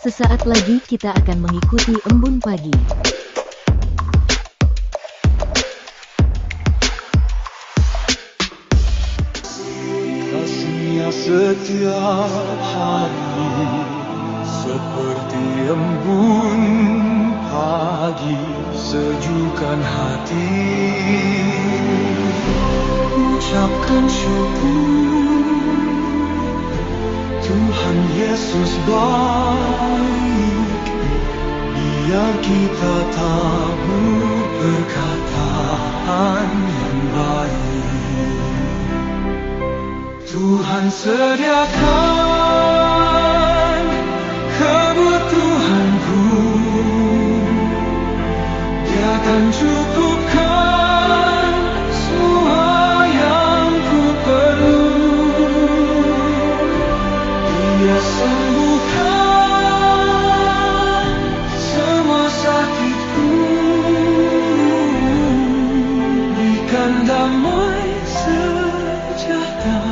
Sesaat lagi kita akan mengikuti embun pagi. Kasih-Nya setiap hari seperti embun pagi, sejukkan hati. Ucapkan syukur, Tuhan Yesus baik. Biar kita tahu perkataan yang baik. Tuhan sediakan kebutuhanku, Dia akan cukupkan semua yang ku perlu. Dia sembuhkan semua sakitku, berikan damai sejahtera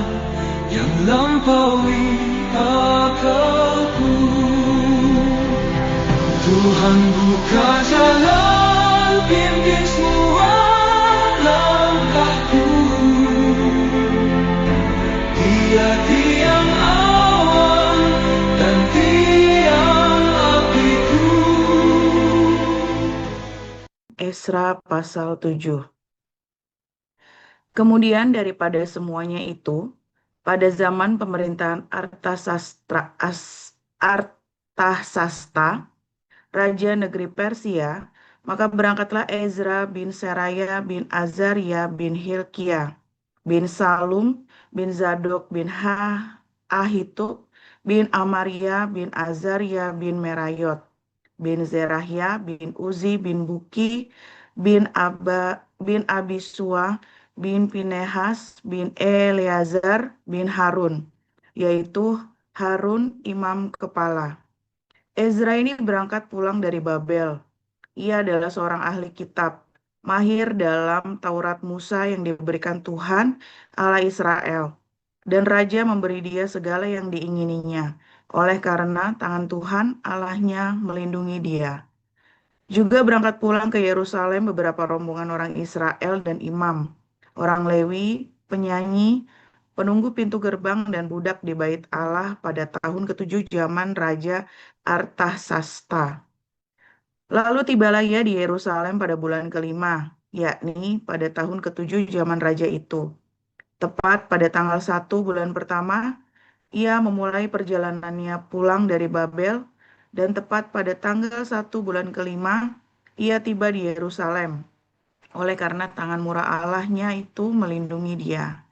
yang lampaui akalku. Tuhan buka jalan, pimpin semua langkahku. Dia tiang awan dan tiang apiku. Esra pasal 7. Kemudian daripada semuanya itu, pada zaman pemerintahan Artasasta, raja negeri Persia, maka berangkatlah Ezra bin Seraya bin Azaria bin Hilkia bin Salum bin Zadok bin Ahitub bin Amaria bin Azaria bin Merayot bin Zerahya bin Uzi bin Buki bin Abisua bin Pinehas bin Eleazar bin Harun, yaitu Harun imam kepala. Ezra ini berangkat pulang dari Babel. Ia adalah seorang ahli kitab, mahir dalam Taurat Musa yang diberikan Tuhan Allah Israel. Dan raja memberi dia segala yang diingininya, oleh karena tangan Tuhan Allahnya melindungi dia. Juga berangkat pulang ke Yerusalem beberapa rombongan orang Israel dan imam, orang Lewi, penyanyi, penunggu pintu gerbang dan budak di bait Allah pada tahun ke-7 zaman Raja Artasasta. Lalu tibalah ia di Yerusalem pada bulan ke-5, yakni pada tahun ke-7 zaman raja itu. Tepat pada tanggal 1 bulan pertama, ia memulai perjalanannya pulang dari Babel, dan tepat pada tanggal 1 bulan ke-5, ia tiba di Yerusalem. Oleh karena tangan murah Allahnya itu melindungi dia.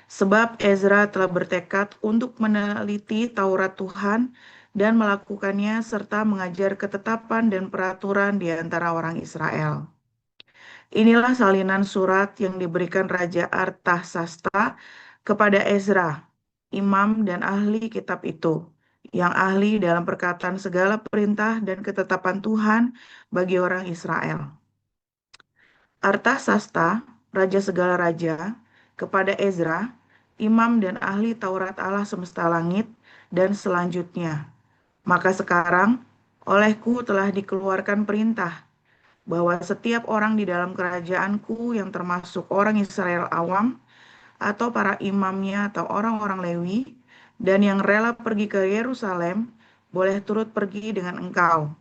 Sebab Ezra telah bertekad untuk meneliti Taurat Tuhan dan melakukannya serta mengajar ketetapan dan peraturan di antara orang Israel. Inilah salinan surat yang diberikan Raja Artasasta kepada Ezra, imam dan ahli kitab itu, yang ahli dalam perkataan segala perintah dan ketetapan Tuhan bagi orang Israel. Artasasta, raja segala raja, kepada Ezra, imam dan ahli Taurat Allah semesta langit, dan selanjutnya. Maka sekarang, olehku telah dikeluarkan perintah, bahwa setiap orang di dalam kerajaanku yang termasuk orang Israel awam, atau para imamnya atau orang-orang Lewi, dan yang rela pergi ke Yerusalem, boleh turut pergi dengan engkau.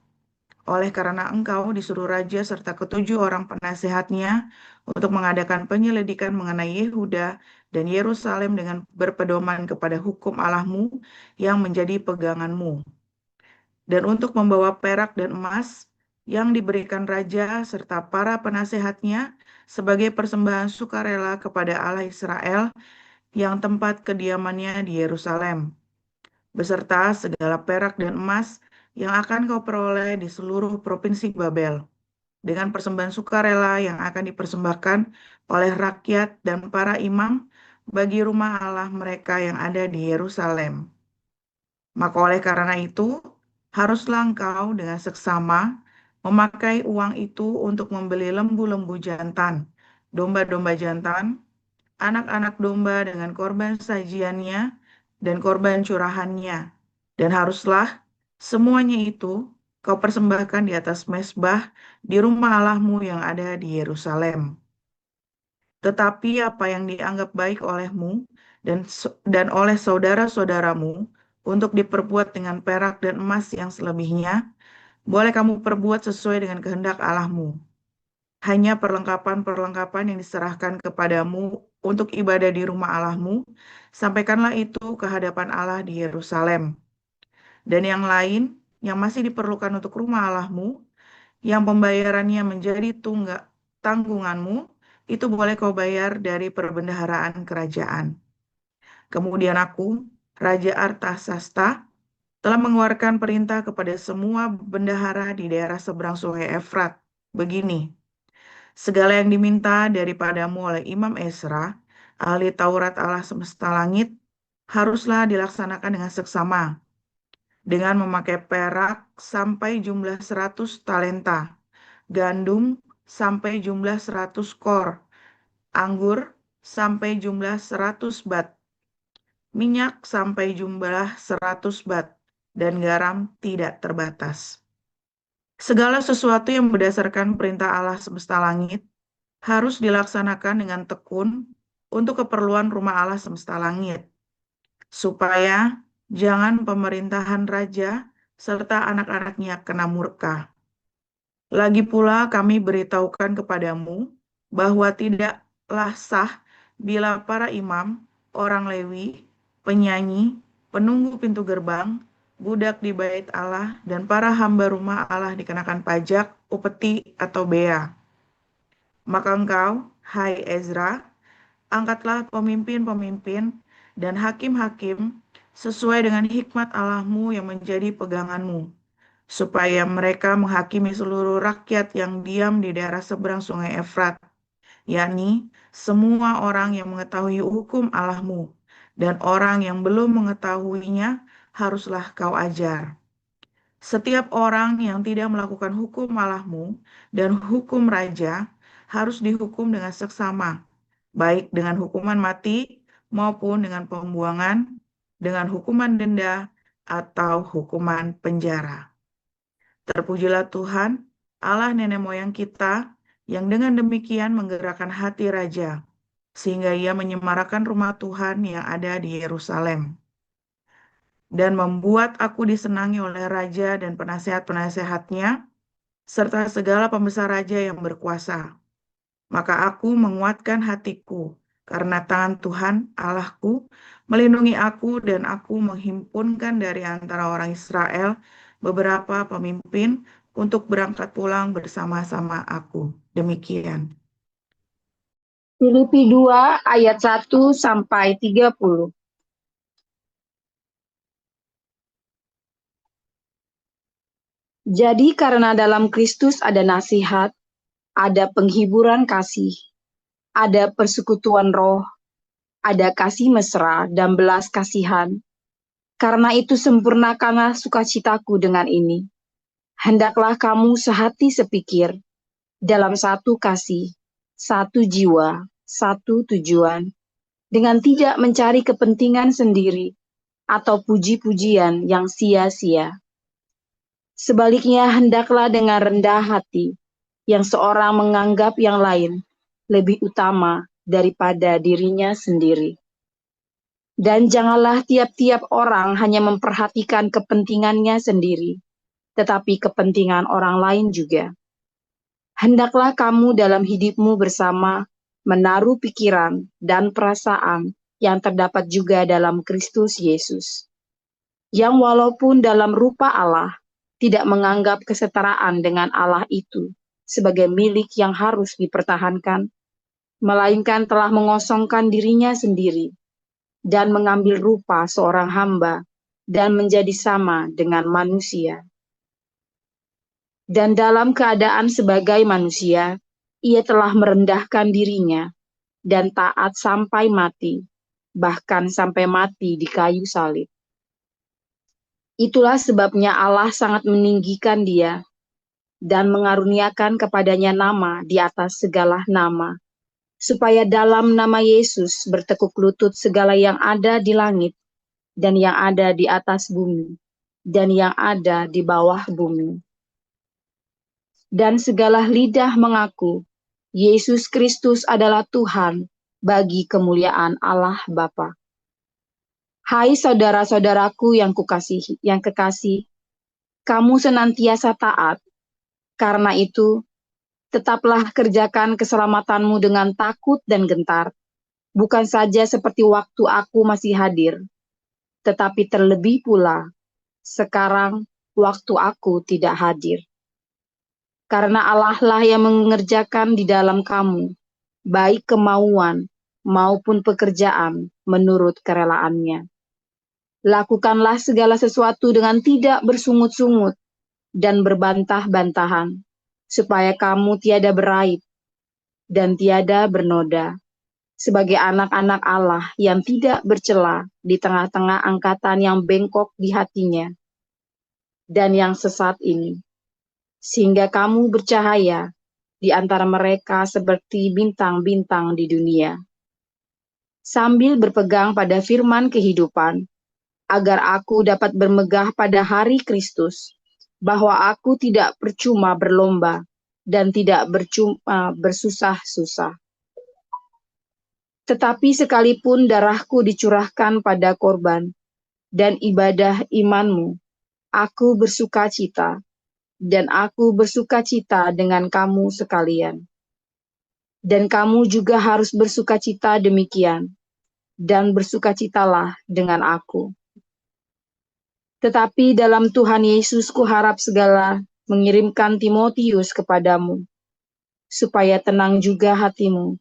Oleh karena engkau disuruh raja serta ke-7 orang penasehatnya untuk mengadakan penyelidikan mengenai Yehuda dan Yerusalem dengan berpedoman kepada hukum Allahmu yang menjadi peganganmu. Dan untuk membawa perak dan emas yang diberikan raja serta para penasehatnya sebagai persembahan sukarela kepada Allah Israel yang tempat kediamannya di Yerusalem, beserta segala perak dan emas yang akan kau peroleh di seluruh provinsi Babel, dengan persembahan sukarela yang akan dipersembahkan oleh rakyat dan para imam bagi rumah Allah mereka yang ada di Yerusalem. Maka oleh karena itu, haruslah engkau dengan seksama memakai uang itu untuk membeli lembu-lembu jantan, domba-domba jantan, anak-anak domba dengan korban sajiannya dan korban curahannya. Dan haruslah Semuanya itu kau persembahkan di atas mezbah di rumah Allahmu yang ada di Yerusalem. Tetapi apa yang dianggap baik olehmu dan oleh saudara-saudaramu untuk diperbuat dengan perak dan emas yang selebihnya, boleh kamu perbuat sesuai dengan kehendak Allahmu. Hanya perlengkapan-perlengkapan yang diserahkan kepadamu untuk ibadah di rumah Allahmu, sampaikanlah itu ke hadapan Allah di Yerusalem. Dan yang lain yang masih diperlukan untuk rumah Allahmu, yang pembayarannya menjadi tanggunganmu, itu boleh kau bayar dari perbendaharaan kerajaan. Kemudian aku, Raja Artasasta, telah mengeluarkan perintah kepada semua bendahara di daerah seberang sungai Efrat. Begini, segala yang diminta daripadamu oleh Imam Ezra, ahli Taurat Allah semesta langit, haruslah dilaksanakan dengan seksama, dengan memakai perak sampai jumlah 100 talenta, gandum sampai jumlah 100 kor, anggur sampai jumlah 100 bat, minyak sampai jumlah 100 bat, dan garam tidak terbatas. Segala sesuatu yang berdasarkan perintah Allah semesta langit harus dilaksanakan dengan tekun untuk keperluan rumah Allah semesta langit, supaya jangan pemerintahan raja serta anak-anaknya kena murka. Lagi pula kami beritahukan kepadamu bahwa tidaklah sah bila para imam, orang Lewi, penyanyi, penunggu pintu gerbang, budak di bait Allah, dan para hamba rumah Allah dikenakan pajak, upeti, atau bea. Maka engkau, hai Ezra, angkatlah pemimpin-pemimpin dan hakim-hakim sesuai dengan hikmat Allahmu yang menjadi peganganmu, supaya mereka menghakimi seluruh rakyat yang diam di daerah seberang sungai Efrat, yakni semua orang yang mengetahui hukum Allahmu, dan orang yang belum mengetahuinya haruslah kau ajar. Setiap orang yang tidak melakukan hukum Allahmu dan hukum raja harus dihukum dengan seksama, baik dengan hukuman mati maupun dengan pembuangan, dengan hukuman denda atau hukuman penjara. Terpujilah Tuhan, Allah nenek moyang kita, yang dengan demikian menggerakkan hati raja, sehingga ia menyemarakan rumah Tuhan yang ada di Yerusalem, dan membuat aku disenangi oleh raja dan penasehat-penasehatnya, serta segala pembesar raja yang berkuasa. Maka aku menguatkan hatiku, karena tangan Tuhan Allahku melindungi aku, dan aku menghimpunkan dari antara orang Israel beberapa pemimpin untuk berangkat pulang bersama-sama aku. Demikian. Filipi 2 ayat 1 sampai 30. Jadi karena dalam Kristus ada nasihat, ada penghiburan kasih, ada persekutuan roh, ada kasih mesra dan belas kasihan. Karena itu sempurnakanlah sukacitaku dengan ini. Hendaklah kamu sehati sepikir, dalam satu kasih, satu jiwa, satu tujuan, dengan tidak mencari kepentingan sendiri atau puji-pujian yang sia-sia. Sebaliknya, hendaklah dengan rendah hati, yang seorang menganggap yang lain lebih utama daripada dirinya sendiri. Dan janganlah tiap-tiap orang hanya memperhatikan kepentingannya sendiri, tetapi kepentingan orang lain juga. Hendaklah kamu dalam hidupmu bersama menaruh pikiran dan perasaan yang terdapat juga dalam Kristus Yesus, yang walaupun dalam rupa Allah, tidak menganggap kesetaraan dengan Allah itu sebagai milik yang harus dipertahankan, melainkan telah mengosongkan dirinya sendiri dan mengambil rupa seorang hamba dan menjadi sama dengan manusia. Dan dalam keadaan sebagai manusia, ia telah merendahkan dirinya dan taat sampai mati, bahkan sampai mati di kayu salib. Itulah sebabnya Allah sangat meninggikan dia dan mengaruniakan kepadanya nama di atas segala nama, supaya dalam nama Yesus bertekuk lutut segala yang ada di langit dan yang ada di atas bumi, dan yang ada di bawah bumi. Dan segala lidah mengaku Yesus Kristus adalah Tuhan bagi kemuliaan Allah Bapa. Hai saudara-saudaraku yang kekasih, kamu senantiasa taat. Karena itu, tetaplah kerjakan keselamatanmu dengan takut dan gentar, bukan saja seperti waktu aku masih hadir, tetapi terlebih pula sekarang waktu aku tidak hadir. Karena Allah lah yang mengerjakan di dalam kamu, baik kemauan maupun pekerjaan menurut kerelaannya. Lakukanlah segala sesuatu dengan tidak bersungut-sungut dan berbantah-bantahan, supaya kamu tiada beraib dan tiada bernoda, sebagai anak-anak Allah yang tidak bercela di tengah-tengah angkatan yang bengkok di hatinya dan yang sesat ini, sehingga kamu bercahaya di antara mereka seperti bintang-bintang di dunia. Sambil berpegang pada firman kehidupan, agar aku dapat bermegah pada hari Kristus, bahwa aku tidak percuma berlomba dan tidak bersusah-susah. Tetapi sekalipun darahku dicurahkan pada korban dan ibadah imanmu, aku bersukacita, dan aku bersukacita dengan kamu sekalian. Dan kamu juga harus bersukacita demikian, dan bersukacitalah dengan aku. Tetapi dalam Tuhan Yesus kuharap segala mengirimkan Timotius kepadamu, supaya tenang juga hatimu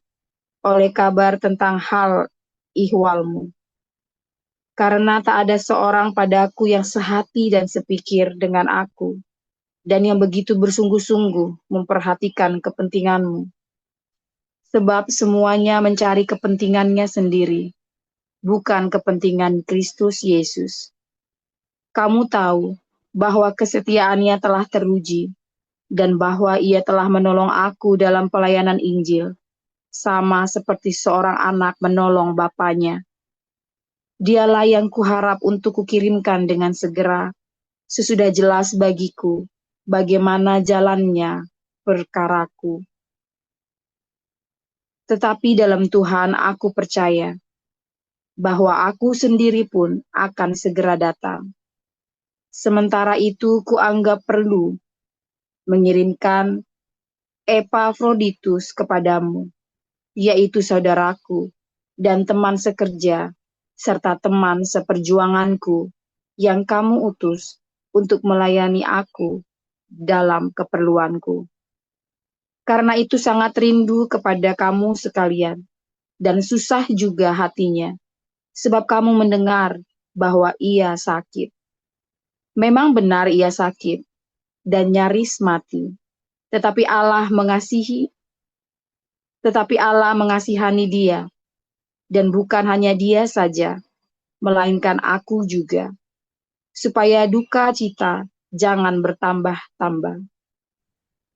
oleh kabar tentang hal ihwalmu. Karena tak ada seorang padaku yang sehati dan sepikir dengan aku, dan yang begitu bersungguh-sungguh memperhatikan kepentinganmu. Sebab semuanya mencari kepentingannya sendiri, bukan kepentingan Kristus Yesus. Kamu tahu bahwa kesetiaannya telah teruji, dan bahwa ia telah menolong aku dalam pelayanan Injil, sama seperti seorang anak menolong bapanya. Dialah yang kuharap untuk kukirimkan dengan segera, sesudah jelas bagiku bagaimana jalannya perkaraku. Tetapi dalam Tuhan aku percaya bahwa aku sendiri pun akan segera datang. Sementara itu kuanggap perlu mengirimkan Epafroditus kepadamu, yaitu saudaraku dan teman sekerja, serta teman seperjuanganku yang kamu utus untuk melayani aku dalam keperluanku. Karena itu sangat rindu kepada kamu sekalian, dan susah juga hatinya, sebab kamu mendengar bahwa ia sakit. Memang benar ia sakit, dan nyaris mati. Tetapi Allah mengasihani dia, dan bukan hanya dia saja, melainkan aku juga, supaya duka cita jangan bertambah-tambah.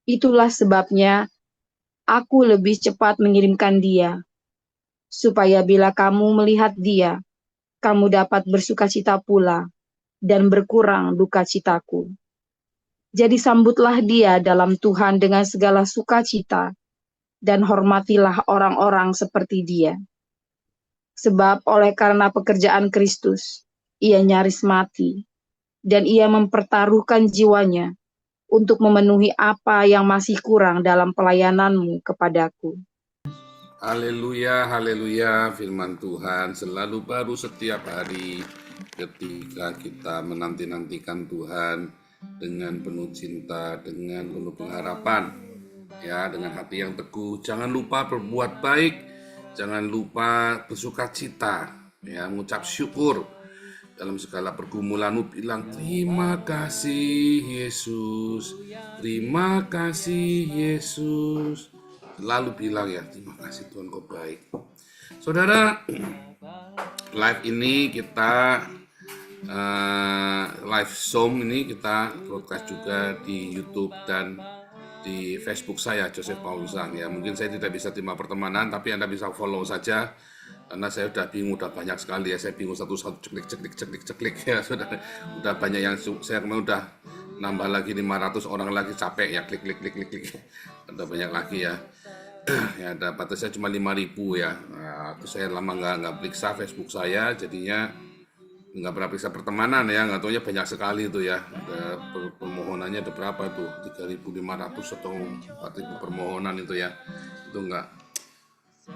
Itulah sebabnya aku lebih cepat mengirimkan dia, supaya bila kamu melihat dia, kamu dapat bersukacita pula, dan berkurang duka citaku. Jadi sambutlah dia dalam Tuhan dengan segala sukacita, dan hormatilah orang-orang seperti dia. Sebab oleh karena pekerjaan Kristus, ia nyaris mati, dan ia mempertaruhkan jiwanya untuk memenuhi apa yang masih kurang dalam pelayananmu kepadaku. Haleluya, haleluya, firman Tuhan selalu baru setiap hari ketika kita menanti-nantikan Tuhan dengan penuh cinta, dengan penuh pengharapan, ya, dengan hati yang teguh. Jangan lupa berbuat baik, jangan lupa bersukacita, ya, mengucap syukur dalam segala pergumulanmu. Bilang terima kasih Yesus, terima kasih Yesus. Selalu bilang ya, terima kasih Tuhan kau baik. Saudara, live ini kita live Zoom ini kita broadcast juga di YouTube dan di Facebook saya, Joseph Paulusang, ya. Mungkin saya tidak bisa terima pertemanan, tapi Anda bisa follow saja Karena saya udah bingung, udah banyak sekali ya, saya bingung satu-satu ceklik ya, udah banyak yang saya kemarin udah nambah lagi 500 orang lagi, capek ya, klik, udah banyak lagi ya. Ya, ada batasnya cuma 5.000 ya. Nah, itu saya lama nggak periksa Facebook saya, jadinya nggak pernah periksa pertemanan ya, nggak taunya banyak sekali itu ya. Ada permohonannya ada berapa tuh, 3.500 atau 4.000 permohonan itu ya. Itu nggak.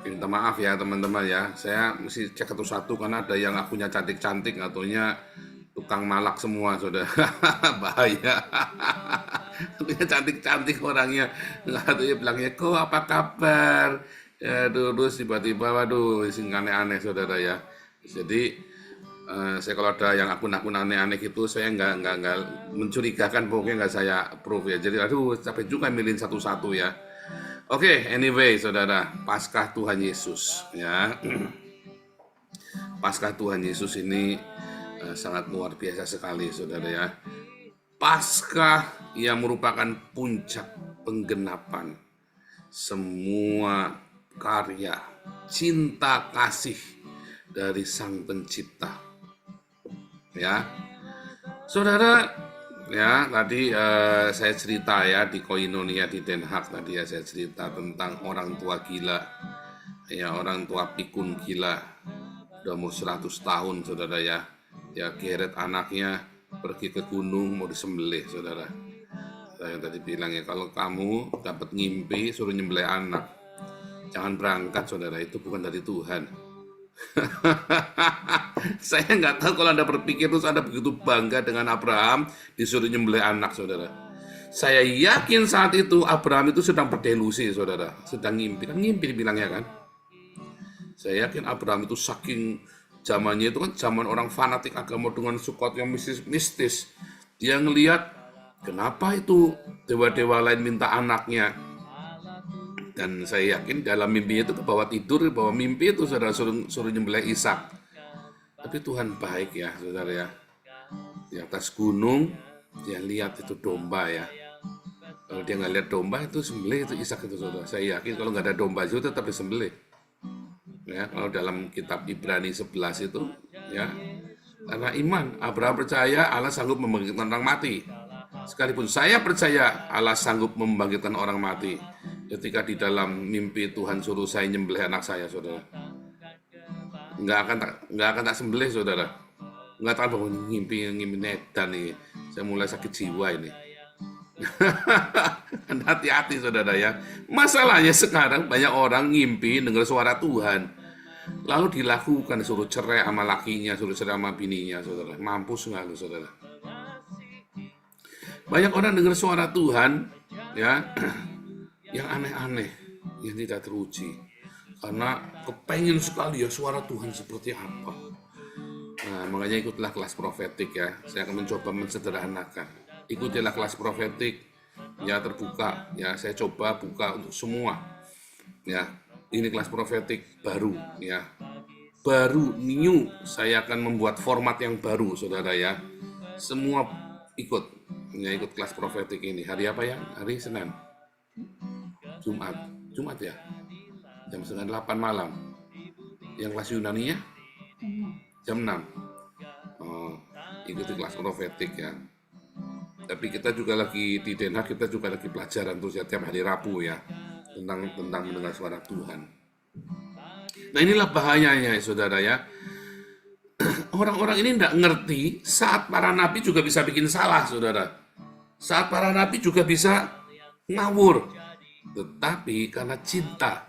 Minta maaf ya teman-teman ya, saya mesti cek satu-satu karena ada yang akunya cantik-cantik, ataunya tukang malak semua, saudara. Bahaya. Akunya cantik-cantik orangnya, nggak tuh ya bilangnya, kok apa kabar? Ya terus tiba-tiba, waduh, sing aneh-aneh saudara ya. Jadi saya kalau ada yang akun-akun aneh-aneh gitu, saya nggak mencurigakan, pokoknya nggak saya approve ya. Jadi aduh capek juga milihin satu-satu ya. Oke, anyway, saudara, Paskah Tuhan Yesus, ya. Paskah Tuhan Yesus ini sangat luar biasa sekali, saudara ya. Paskah yang merupakan puncak penggenapan semua karya cinta kasih dari Sang Pencipta, ya, saudara. Ya, tadi saya cerita ya di Koinonia di Den Haag tadi ya, saya cerita tentang orang tua gila, ya, orang tua pikun gila, udah umur 100 tahun saudara ya. Ya, geret anaknya pergi ke gunung mau disembelih saudara. Saya tadi bilang ya, kalau kamu dapat ngimpi suruh nyembelih anak, jangan berangkat saudara, itu bukan dari Tuhan. Saya nggak tahu kalau Anda berpikir terus Anda begitu bangga dengan Abraham disuruh nyembelih anak, saudara. Saya yakin saat itu Abraham itu sedang berdelusi, saudara, sedang ngimpi, kan ngimpi dibilangnya kan. Saya yakin Abraham itu saking zamannya itu kan zaman orang fanatik agama dengan sukot yang mistis. Dia ngelihat kenapa itu dewa-dewa lain minta anaknya. Dan saya yakin dalam mimpinya itu ke bawah tidur, ke bawah mimpi itu saudara suruh nyembelih Ishak. Tapi Tuhan baik ya saudara ya. Di atas gunung dia lihat itu domba ya. Kalau dia nggak lihat domba itu sembelih itu Ishak itu saudara. Saya yakin kalau nggak ada domba itu tetap disembelih. Ya, kalau dalam kitab Ibrani 11 itu ya, karena iman Abraham percaya Allah sanggup membangkitkan orang mati. Sekalipun saya percaya Allah sanggup membangkitkan orang mati. Ketika di dalam mimpi Tuhan suruh saya nyembelih anak saya, saudara, nggak akan tak sembelih, saudara. Nggak tahu bahwa ngimpi nedan nih. Saya mulai sakit jiwa ini. Hati-hati, saudara ya. Masalahnya sekarang banyak orang ngimpi dengar suara Tuhan, lalu dilakukan, suruh cerai sama lakinya, suruh cerai sama bininya, saudara. Mampus nggak lu, saudara? Banyak orang dengar suara Tuhan, ya. Yang aneh-aneh, yang tidak teruji, karena kepengen sekali ya suara Tuhan seperti apa. Nah, makanya ikutlah kelas profetik ya. Saya akan mencoba mensederhanakan. Ikutilah kelas profetik ya, terbuka ya. Saya coba buka untuk semua ya. Ini kelas profetik baru ya, baru new. Saya akan membuat format yang baru, saudara ya. Semua ikut kelas profetik ini. Hari apa ya? Hari Senin. Jumat ya, jam 9:30 malam. Yang kelas Yunani-nya jam 6. Ikuti kelas profetik ya. Tapi kita juga lagi di Den Haag, kita juga lagi pelajaran tuh setiap hari Rabu ya, tentang mendengar suara Tuhan. Nah, inilah bahayanya ya, saudara ya. Orang-orang ini tidak ngerti saat para nabi juga bisa bikin salah, saudara. Saat para nabi juga bisa ngawur. Tetapi karena cinta,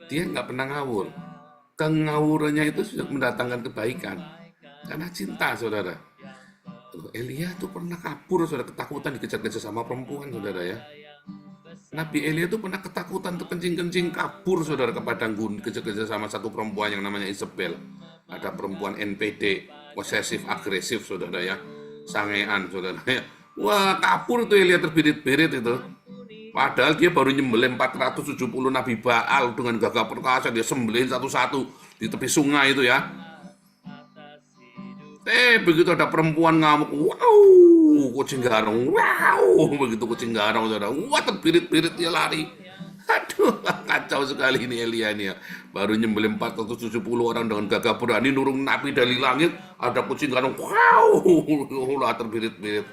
dia nggak pernah ngawur. Kengawurannya itu sudah mendatangkan kebaikan. Karena cinta, saudara. Elia itu pernah kabur, saudara, ketakutan dikejar-kejar sama perempuan, saudara ya. Nabi Elia itu pernah ketakutan untuk kencing-kencing, kabur, saudara, ke padang gurun, dikejar-kejar sama satu perempuan yang namanya Isabel. Ada perempuan NPD, posesif agresif, saudara ya. Sangean, saudara ya. Wah, kabur itu Elia terbirit-birit itu. Padahal dia baru nyembelih 470 Nabi Baal dengan gagah perkasa, dia sembelihin satu-satu di tepi sungai itu ya. Begitu ada perempuan ngamuk, wow, kucing garong, wow, begitu kucing garong, saudara, wah terbirit-birit dia lari. Aduh, kacau sekali ini Elia ini ya. Baru nyembelih 470 orang dengan gagah berani nurung napi dari langit. Ada kucing ganong, wow, lah terbirit-birit.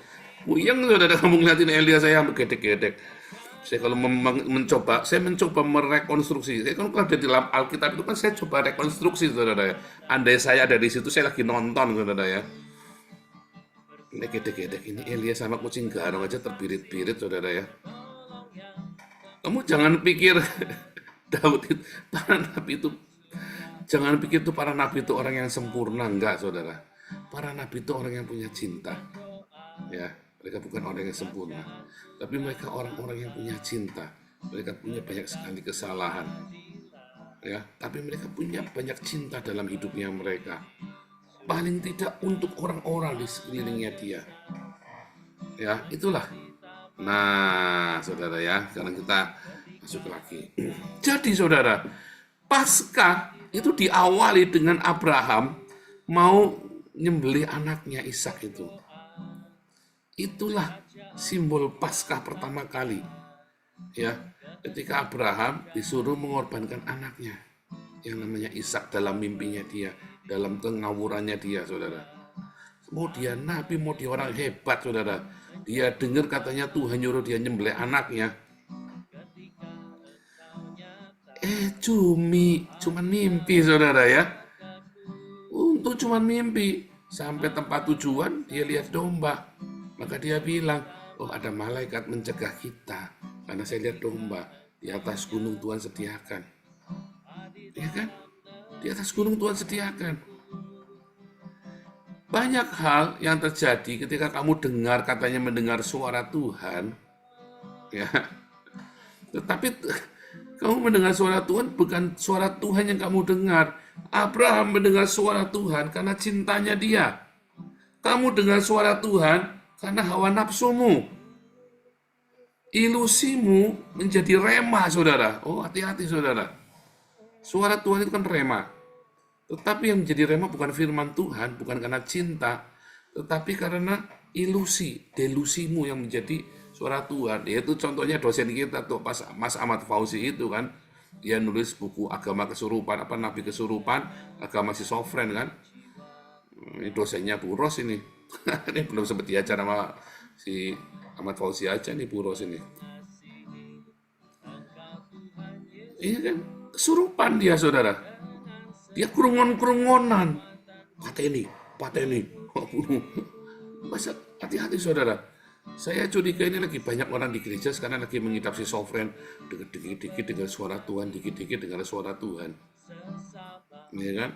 Puyeng saudara kamu ngeliatin Elia, saya sampai gedek-gedek. Saya kalau saya mencoba merekonstruksi. Saya kan kalau ada di dalam Alkitab itu kan saya coba rekonstruksi saudara ya. Andai saya ada di situ, saya lagi nonton saudara ya. Ini gedek-gedek ini Elia sama kucing garong aja terbirit-birit saudara ya. Kamu jangan pikir Daud itu, para nabi itu, jangan pikir itu para nabi itu orang yang sempurna, enggak saudara. Para nabi itu orang yang punya cinta, ya. Mereka bukan orang yang sempurna, tapi mereka orang-orang yang punya cinta. Mereka punya banyak sekali kesalahan, ya. Tapi mereka punya banyak cinta dalam hidupnya mereka. Paling tidak untuk orang-orang di sekelilingnya dia, ya. Itulah. Nah, saudara ya, sekarang kita masuk lagi. Jadi saudara, Paskah itu diawali dengan Abraham mau nyembelih anaknya Ishak itu. Itulah simbol Paskah pertama kali. Ya, ketika Abraham disuruh mengorbankan anaknya yang namanya Ishak dalam mimpinya dia, dalam kengawurannya dia, saudara. Mau dia nabi, mau dia orang hebat, saudara. Dia dengar katanya Tuhan nyuruh dia nyembelih anaknya. Cuman mimpi, saudara ya. Untuk cuman mimpi. Sampai tempat tujuan, dia lihat domba. Maka dia bilang, oh ada malaikat mencegah kita. Karena saya lihat domba. Di atas gunung Tuhan sediakan. Ya kan? Di atas gunung Tuhan sediakan. Banyak hal yang terjadi ketika kamu dengar, katanya mendengar suara Tuhan. Ya. Tetapi kamu mendengar suara Tuhan, bukan suara Tuhan yang kamu dengar. Abraham mendengar suara Tuhan karena cintanya dia. Kamu dengar suara Tuhan karena hawa nafsumu. Ilusimu menjadi rema, saudara. Oh, hati-hati, saudara. Suara Tuhan itu kan rema. Tetapi yang menjadi rema bukan firman Tuhan, bukan karena cinta, tetapi karena ilusi, delusimu yang menjadi suara Tuhan. Yaitu contohnya dosen kita tuh, Mas Ahmad Fauzi itu kan, dia nulis buku Agama Kesurupan, Nabi Kesurupan, Agama Schizofren kan. Ini dosennya Bu Ros ini. Ini belum sempat diajar sama si Ahmad Fauzi aja nih Bu Ros ini. Iya kan, kesurupan dia, saudara. Dia kerungon-kerungonan. Pateni. Masa hati-hati, saudara. Saya curiga ini lagi banyak orang di gereja sekarang lagi mengidap schizofren. Dikit-dikit dengan suara Tuhan, dikit-dikit dengan suara Tuhan. Iya kan?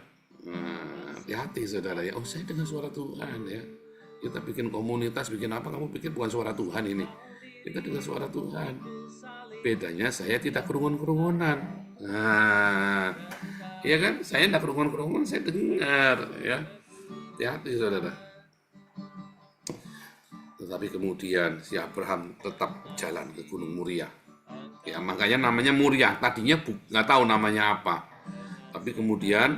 Nah, hati-hati, saudara ya. Oh, saya dengan suara Tuhan ya. Kita bikin komunitas, bikin apa, kamu pikir bukan suara Tuhan ini. Kita dengan suara Tuhan. Bedanya saya tidak kerungon-kerungonan. Nah, ya kan? Saya tidak kerungon-kerungonan, saya dengar ya. Hati-hati, saudara. Tetapi kemudian si Abraham tetap jalan ke Gunung Moriah. Ya, makanya namanya Moriah. Tadinya nggak tahu namanya apa. Tapi kemudian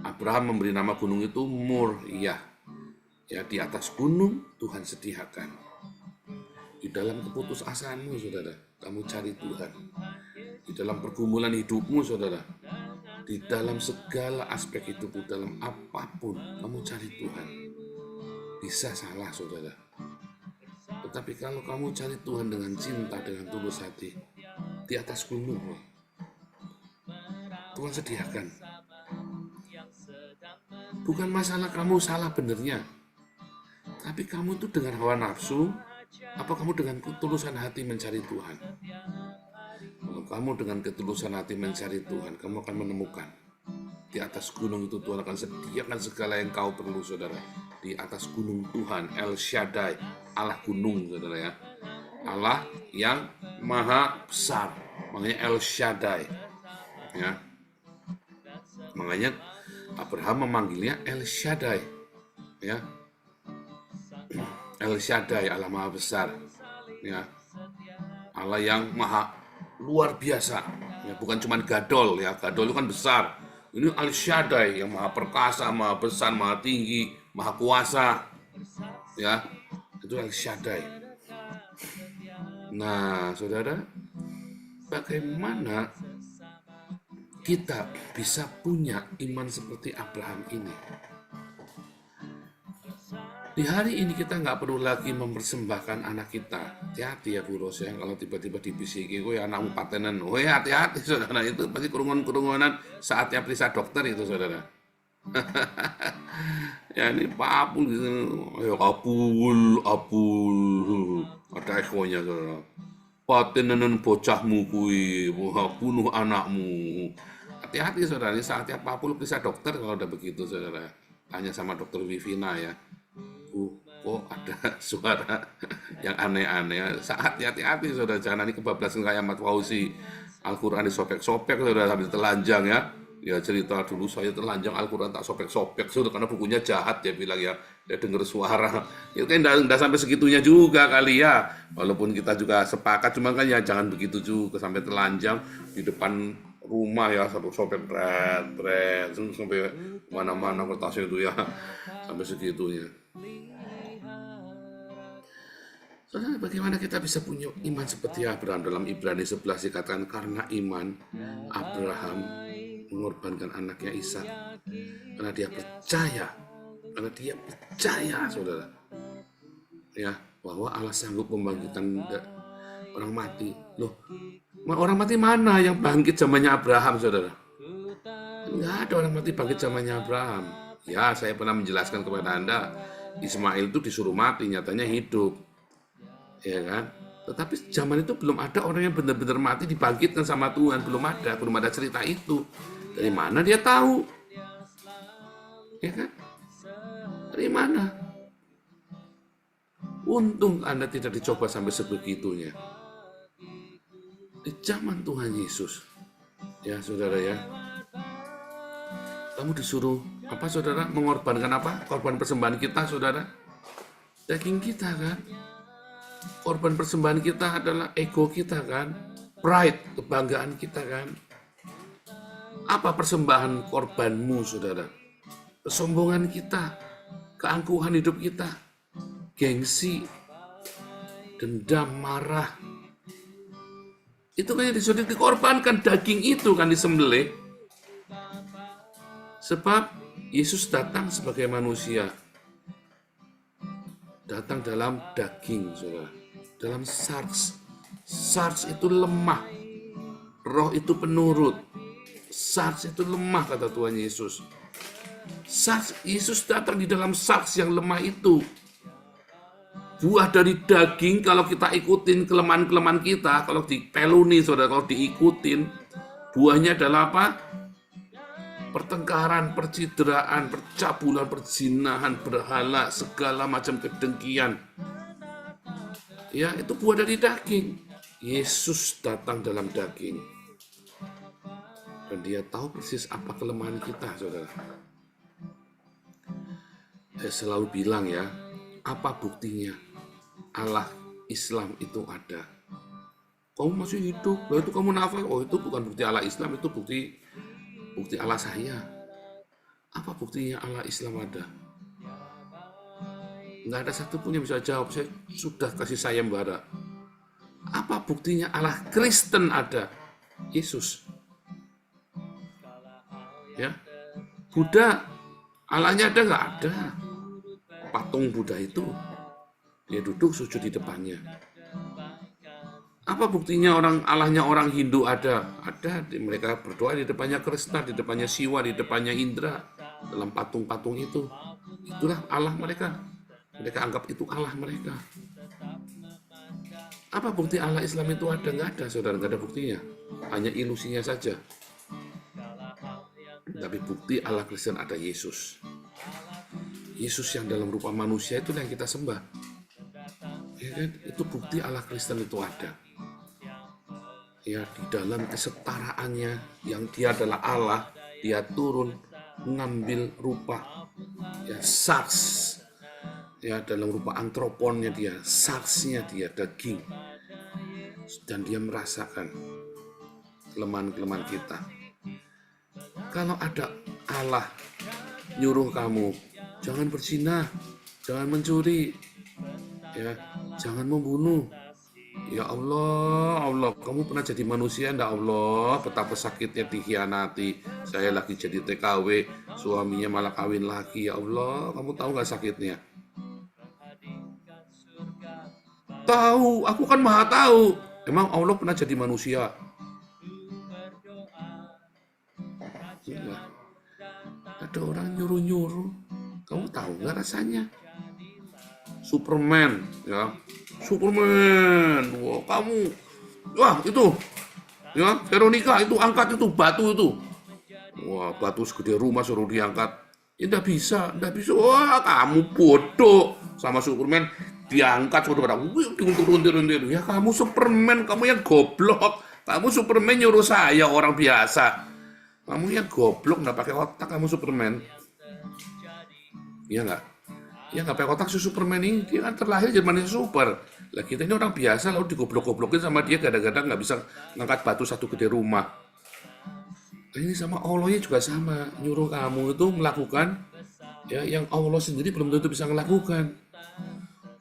Abraham memberi nama gunung itu Moriah. Ya, di atas gunung Tuhan sediakan. Di dalam keputusasaanmu, saudara, kamu cari Tuhan. Di dalam pergumulan hidupmu, saudara, di dalam segala aspek hidupmu, dalam apapun, kamu cari Tuhan. Bisa salah, saudara. Tetapi kalau kamu cari Tuhan dengan cinta, dengan tulus hati, di atas gunung, Tuhan sediakan. Bukan masalah kamu salah benernya, tapi kamu itu dengan hawa nafsu, apa kamu dengan ketulusan hati mencari Tuhan? Kalau kamu dengan ketulusan hati mencari Tuhan, kamu akan menemukan. Di atas gunung itu Tuhan akan sediakan segala yang kau perlu, saudara. Di atas gunung Tuhan, El Shaddai, Allah gunung, saudara ya. Allah yang maha besar, makanya El Shaddai. Ya. Makanya Abraham memanggilnya El Shaddai. Ya. El Shaddai, Allah maha besar. Ya. Allah yang maha luar biasa. Ya, bukan cuma gadol ya. Gadol itu kan besar. Ini El Shaddai yang maha perkasa, maha besar, maha tinggi, maha kuasa. Ya. Itu El Shaddai. Nah, saudara, bagaimana kita bisa punya iman seperti Abraham ini. Di hari ini kita nggak perlu lagi mempersembahkan anak kita. Hati-hati ya Bu Ros ya, kalau tiba-tiba dibisiki, "Kowe anakmu patenan." Oh ya, hati-hati saudara, itu pasti kerungunan-kerungunan saatnya periksa dokter itu saudara. Ya ini Pak Apul gitu. Ayo Apul. Ada ekonya saudara. Patenan bocahmu kui, bunuh anakmu. Hati-hati saudara, ini saatnya Pak Apul periksa dokter kalau udah begitu saudara. Tanya sama dokter Vivina ya. Kok ada suara yang aneh-aneh. Saatnya hati-hati saudara, jangan nanti kebablasan kayak Ahmad Fauzi. Al-Quran disobek-sobek saudara sambil telanjang ya. Ya cerita dulu saya telanjang Al-Quran tak sobek-sobek saudara, karena bukunya jahat dia bilang ya. Dia dengar suara. Itu kan enggak sampai segitunya juga kali ya. Walaupun kita juga sepakat, cuma kan ya jangan begitu juga sampai telanjang di depan rumah ya, sampai sobek bret sampai mana-mana kertasnya itu ya. Sampai segitunya. Saudara, bagaimana kita bisa punya iman seperti Abraham? Dalam Ibrani 11 dikatakan karena iman Abraham mengorbankan anaknya Ishak karena dia percaya saudara ya, bahwa Allah sanggup membangkitkan orang mati. Loh, orang mati mana yang bangkit zamannya Abraham saudara? Enggak ada orang mati bangkit zamannya Abraham. Ya, saya pernah menjelaskan kepada Anda, Ismail itu disuruh mati, nyatanya hidup. Ya kan? Tetapi zaman itu belum ada orang yang benar-benar mati dibangkitkan sama Tuhan, belum ada cerita itu. Dari mana dia tahu? Ya kan? Dari mana? Untung Anda tidak dicoba sampai sebegitunya. Di zaman Tuhan Yesus, ya saudara ya, kamu disuruh apa saudara? Mengorbankan apa? Korban persembahan kita saudara? Daging kita kan? Korban persembahan kita adalah ego kita kan? Pride, kebanggaan kita kan? Apa persembahan korbanmu saudara? Kesombongan kita, keangkuhan hidup kita, gengsi, dendam, marah. Itu kan yang disuruh dikorbankan, daging itu kan disembelih. Sebab Yesus datang sebagai manusia. Datang dalam daging, saudara. Dalam sarx. Sarx itu lemah. Roh itu penurut. Sarx itu lemah, kata Tuhan Yesus. Yesus datang di dalam sarx yang lemah itu. Buah dari daging, kalau kita ikutin kelemahan-kelemahan kita, kalau dipeluni, saudara, kalau diikutin, buahnya adalah apa? Pertengkaran, percideraan, percabulan, perzinahan, berhala, segala macam kedengkian. Ya, itu buah dari daging. Yesus datang dalam daging. Dan dia tahu persis apa kelemahan kita, saudara. Saya selalu bilang ya, apa buktinya Allah Islam itu ada? Kamu masih hidup, lalu itu kamu nafas. Oh, itu bukan bukti Allah Islam, itu bukti Allah saya. Apa buktinya Allah Islam ada? Nggak ada satupun yang bisa jawab. Saya sudah kasih sayembara. Apa buktinya Allah Kristen ada? Yesus. Ya, Buddha, Allahnya ada nggak? Ada. Patung Buddha itu, dia duduk sujud di depannya. Apa buktinya Allahnya orang Hindu ada? Ada, mereka berdoa di depannya Krishna, di depannya Siwa, di depannya Indra, dalam patung-patung itu. Itulah Allah mereka. Mereka anggap itu Allah mereka. Apa bukti Allah Islam itu ada? Nggak ada, saudara, nggak ada buktinya. Hanya ilusinya saja. Tapi bukti Allah Kristen ada Yesus. Yesus yang dalam rupa manusia itu yang kita sembah. Ya kan? Itu bukti Allah Kristen itu ada. Ya, di dalam kesetaraannya yang dia adalah Allah, dia turun mengambil rupa ya saks. Ya, dalam rupa antroponnya dia, saksnya dia daging. Dan dia merasakan kelemahan-kelemahan kita. Kalau ada Allah nyuruh kamu, jangan berzina, jangan mencuri, ya, jangan membunuh, Ya Allah, Allah, kamu pernah jadi manusia enggak Allah? Betapa sakitnya dikhianati. Saya lagi jadi TKW, suaminya malah kawin lagi. Ya Allah, kamu tahu nggak sakitnya? Tahu, aku kan maha tahu. Emang Allah pernah jadi manusia? Enggak. Ada orang nyuruh-nyuruh. Kamu tahu nggak rasanya? Superman, ya. Superman, wah kamu, wah itu, ya Veronica itu angkat itu batu itu, wah batu segede rumah suruh diangkat, ya nggak bisa, wah kamu bodoh sama Superman diangkat suruh orang, turun, ya kamu Superman, kamu yang goblok, kamu Superman nyuruh saya orang biasa, kamu yang goblok nggak pakai otak kamu Superman, iya nggak? Ya nggak pakai otak si Superman ini, dia kan terlahir jadi manusia super. Lah kita ini orang biasa lalu digoblok-goblokin sama dia kadang-kadang nggak bisa ngangkat batu satu gede rumah. Ini sama Allahnya juga sama, nyuruh kamu itu melakukan ya yang Allah sendiri belum tentu bisa melakukan.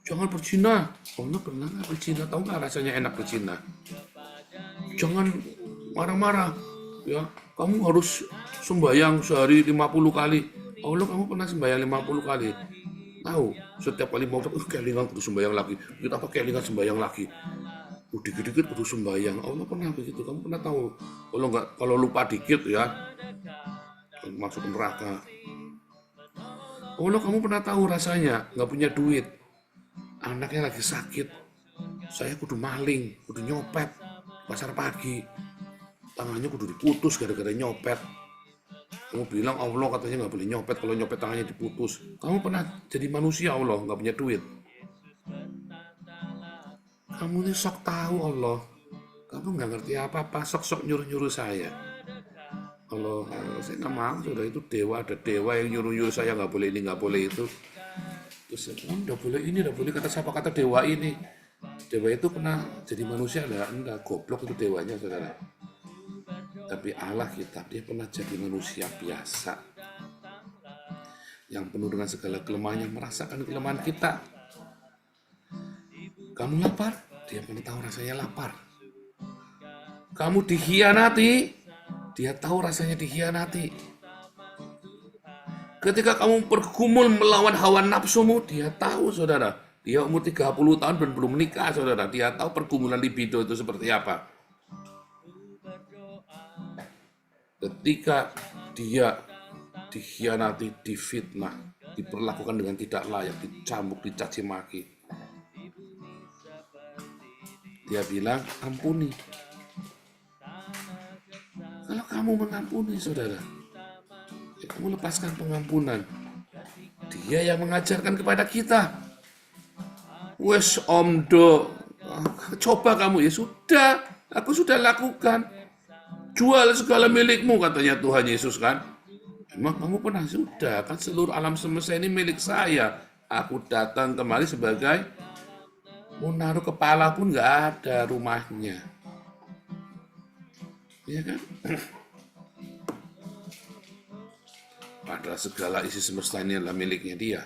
Jangan berzina. Allah pernah nggak berzina? Tahu nggak rasanya enak berzina? Jangan marah-marah. Ya, kamu harus sembahyang sehari 50 kali. Allah, kamu pernah sembahyang 50 kali? Tahu, setiap kali mau kelingan kudu sembahyang lagi. Kita apa kelingan sembahyang lagi? Dikit-dikit kudu sembahyang. Allah pernah begitu. Kamu pernah tahu? Kalau lupa dikit ya, masuk neraka. Allah, kamu pernah tahu rasanya nggak punya duit? Anaknya lagi sakit. Saya kudu maling, kudu nyopet pasar pagi. Tangannya kudu diputus gara-gara nyopet. Kamu bilang Allah katanya nggak boleh nyopet, kalau nyopet tangannya diputus. Kamu pernah jadi manusia Allah, nggak punya duit. Kamu ini sok tahu Allah. Kamu nggak ngerti apa-apa, sok-sok nyuruh-nyuruh saya. Allah, saya nggak mau, sudah itu dewa, ada dewa yang nyuruh-nyuruh saya nggak boleh ini, nggak boleh itu. Terus nggak boleh ini, nggak boleh kata siapa kata dewa ini. Dewa itu pernah jadi manusia enggak, goblok itu dewanya saudara. Tapi Allah kita, dia pernah jadi manusia biasa yang penuh dengan segala kelemahannya, merasakan kelemahan kita. Kamu lapar, dia pernah tahu rasanya lapar. Kamu dikhianati, dia tahu rasanya dikhianati. Ketika kamu bergumul melawan hawa nafsumu, dia tahu saudara. Dia umur 30 tahun dan belum menikah saudara. Dia tahu pergumulan libido itu seperti apa. Ketika dia dikhianati, difitnah, diperlakukan dengan tidak layak, dicambuk, dicaci maki, dia bilang ampuni. Kalau kamu mengampuni saudara, ya kamu lepaskan pengampunan. Dia yang mengajarkan kepada kita. Wes omdo, coba kamu, ya sudah, aku sudah lakukan. Jual segala milikmu katanya Tuhan Yesus kan. Emang kamu pernah? Sudah kan seluruh alam semesta ini milik saya. Aku datang kemari sebagai mau naruh kepala pun nggak ada rumahnya. Iya kan? Padahal segala isi semesta ini adalah miliknya dia.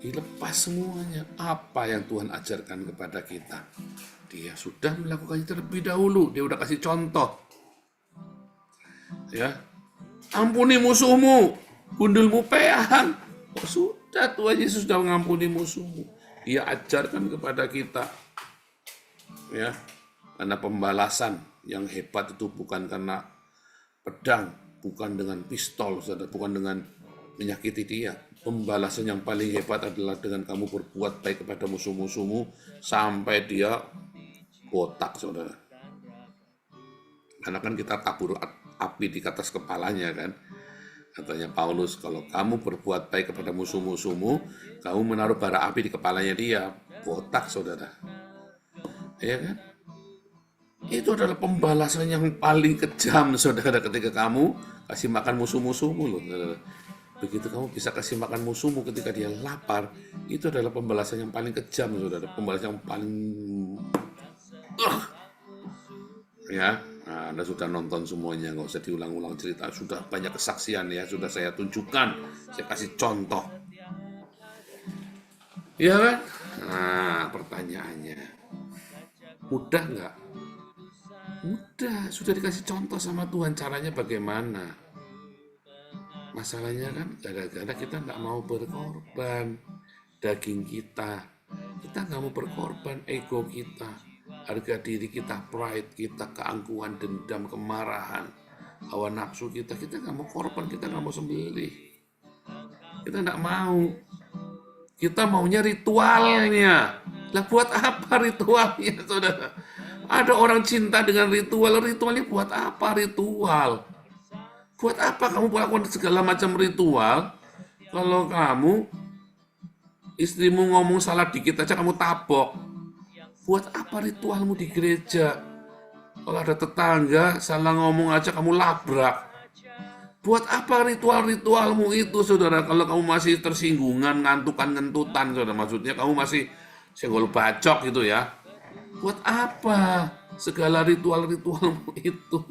Dilepas semuanya. Apa yang Tuhan ajarkan kepada kita? Dia sudah melakukannya terlebih dahulu. Dia udah kasih contoh. Ya, ampuni musuhmu, gundulmu peang. Oh, sudah Tuhan Yesus sudah mengampuni musuhmu. Dia ajarkan kepada kita, ya, karena pembalasan yang hebat itu bukan karena pedang, bukan dengan pistol, bukan dengan menyakiti dia. Pembalasan yang paling hebat adalah dengan kamu berbuat baik kepada musuh-musuhmu sampai dia botak, saudara. Karena kan kita tabur api di atas kepalanya kan. Katanya Paulus, kalau kamu berbuat baik kepada musuh-musuhmu, kamu menaruh bara api di kepalanya dia, botak saudara. Ya kan? Itu adalah pembalasan yang paling kejam saudara, ketika kamu kasih makan musuh-musuhmu loh saudara. Begitu kamu bisa kasih makan musuhmu ketika dia lapar, itu adalah pembalasan yang paling kejam saudara, pembalasan yang paling ya. Nah, Anda sudah nonton semuanya, nggak usah diulang-ulang cerita. Sudah banyak kesaksian ya, sudah saya tunjukkan, saya kasih contoh. Ya kan? Nah, pertanyaannya, Mudah nggak? Mudah, sudah dikasih contoh sama Tuhan caranya bagaimana. Masalahnya kan gara-gara kita nggak mau berkorban daging kita. Kita nggak mau berkorban ego kita, harga diri kita, pride kita, keangkuhan, dendam, kemarahan, hawa nafsu kita. Kita nggak mau korban, kita nggak mau sembelih. Kita nggak mau. Kita maunya ritualnya. Lah buat apa ritualnya, saudara? Ada orang cinta dengan ritual. Ritualnya buat apa ritual? Buat apa kamu melakukan segala macam ritual kalau kamu istrimu ngomong salah dikit aja kamu tabok? Buat apa ritualmu di gereja? Kalau ada tetangga salah ngomong aja kamu labrak. Buat apa ritual-ritualmu itu, saudara? Kalau kamu masih tersinggungan, ngantukan-ngentutan, saudara. Maksudnya kamu masih senggol bacok gitu ya. Buat apa segala ritual-ritualmu itu?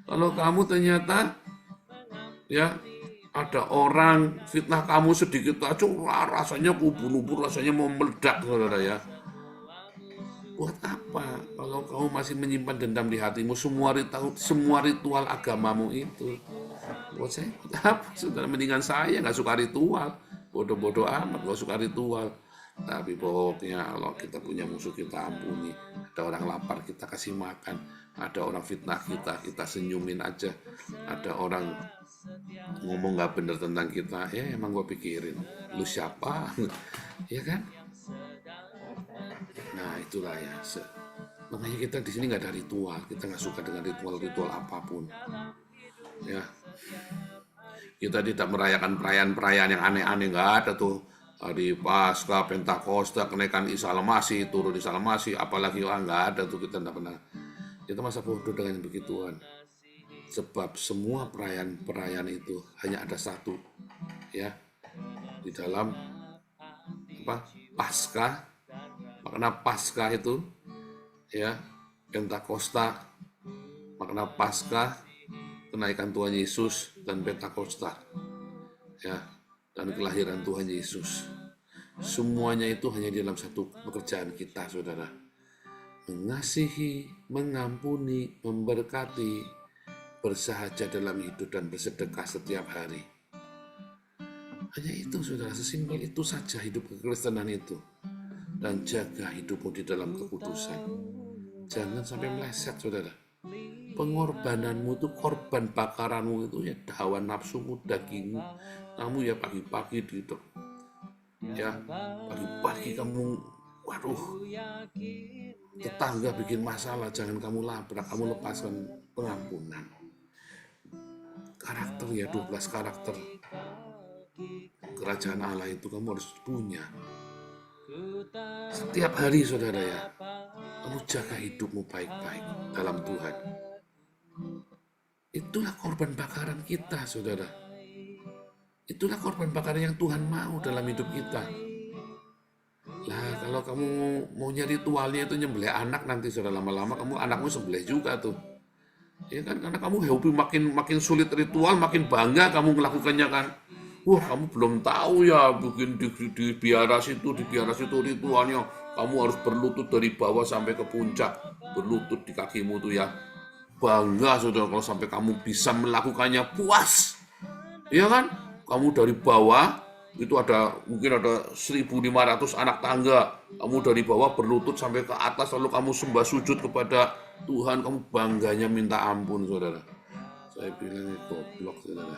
Kalau kamu ternyata ya ada orang fitnah kamu sedikit aja, rasanya ubur-ubur, rasanya mau meledak, saudara ya. Buat apa kalau kamu masih menyimpan dendam di hatimu, semua ritual agamamu itu? Buat saya, buat apa? Saudara, mendingan saya nggak suka ritual, bodoh-bodoh amat nggak suka ritual. Tapi pokoknya kalau kita punya musuh kita ampuni. Ada orang lapar kita kasih makan, ada orang fitnah kita senyumin aja. Ada orang ngomong nggak bener tentang kita, ya emang gue pikirin, lu siapa? Ya kan? Nah itulah ya. Makanya kita di sini nggak ada ritual, kita nggak suka dengan ritual-ritual apapun. Ya, kita tidak merayakan perayaan-perayaan yang aneh-aneh, nggak ada tuh. Hari Paskah, Pentakosta, kenaikan Isa Al-Masih, turun Isa Al-Masih, apalagi nggak ada tuh, kita nggak pernah. Kita masa bodoh dengan begituan. Sebab semua perayaan itu hanya ada satu, ya, di dalam Paskah. Makna Paskah itu, ya, Pentakosta, makna Paskah, kenaikan Tuhan Yesus, dan Pentakosta, ya, dan kelahiran Tuhan Yesus. Semuanya itu hanya di dalam satu pekerjaan kita, saudara. Mengasihi, mengampuni, memberkati, bersahaja dalam hidup dan bersedekah setiap hari. Hanya itu, saudara, sesimpel itu saja hidup kekristenan itu. Dan jaga hidupmu di dalam kekudusan. Jangan sampai meleset, saudara. Pengorbananmu itu, korban bakaranmu itu ya hawa nafsumu, dagingmu. Kamu ya pagi-pagi gitu, ya pagi-pagi kamu, waduh, tetangga bikin masalah, jangan kamu labrak, kamu lepaskan pengampunan. Karakter ya, 12 karakter kerajaan Allah itu kamu harus punya. Setiap hari, saudara ya, kamu jaga hidupmu baik-baik dalam Tuhan. Itulah korban bakaran kita, saudara. Itulah korban bakaran yang Tuhan mau dalam hidup kita. Lah kalau kamu mau nyari ritualnya itu nyembelih anak, nanti saudara lama-lama kamu anakmu sembelih juga tuh. Ya kan, karena kamu hobi makin sulit ritual, makin bangga kamu melakukannya kan. Wah, kamu belum tahu ya, bikin di biara situ ritualnya. Kamu harus berlutut dari bawah sampai ke puncak, berlutut di kakimu tuh ya. Bangga, saudara, kalau sampai kamu bisa melakukannya, puas. Iya kan? Kamu dari bawah, itu mungkin ada 1.500 anak tangga. Kamu dari bawah berlutut sampai ke atas, lalu kamu sembah sujud kepada Tuhan. Kamu bangganya minta ampun, saudara. Saya bilang goblok, saudara.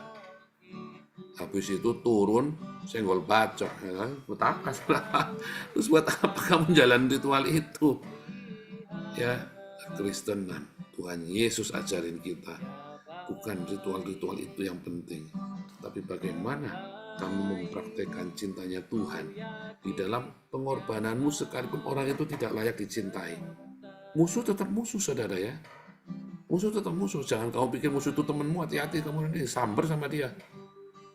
Habis itu turun, senggol bacok, ya kan? Betakas lah. Terus buat apa kamu jalan ritual itu? Ya, Kristenan, Tuhan Yesus ajarin kita. Bukan ritual-ritual itu yang penting, tapi bagaimana kamu mempraktekkan cintanya Tuhan di dalam pengorbananmu, sekalipun orang itu tidak layak dicintai. Musuh tetap musuh, saudara ya. Musuh tetap musuh. Jangan kamu pikir musuh itu temanmu, hati-hati kamu nanti sambar sama dia.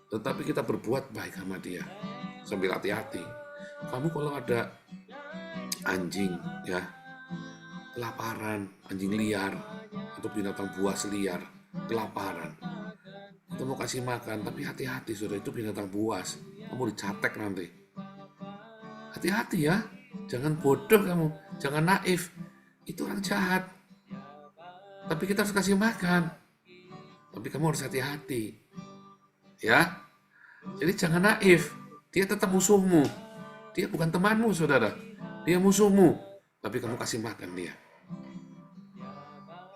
Tetapi kita berbuat baik sama dia, sambil hati-hati. Kamu kalau ada anjing ya, kelaparan, anjing liar atau binatang buas liar kelaparan, kita mau kasih makan, tapi hati-hati, saudara, itu binatang buas, kamu dicatek nanti. Hati-hati ya, jangan bodoh kamu, jangan naif. itu orang jahat. Tapi kita harus kasih makan. Tapi kamu harus hati-hati. Ya. Jadi jangan naif. Dia tetap musuhmu. Dia bukan temanmu, saudara. Dia musuhmu. Tapi kamu kasih makan dia.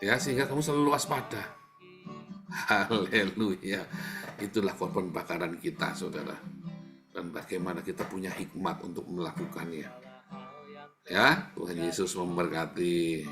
Ya, sehingga kamu selalu waspada. Haleluya. Itulah korban bakaran kita, saudara. Dan bagaimana kita punya hikmat untuk melakukannya. Ya, Tuhan Yesus memberkati.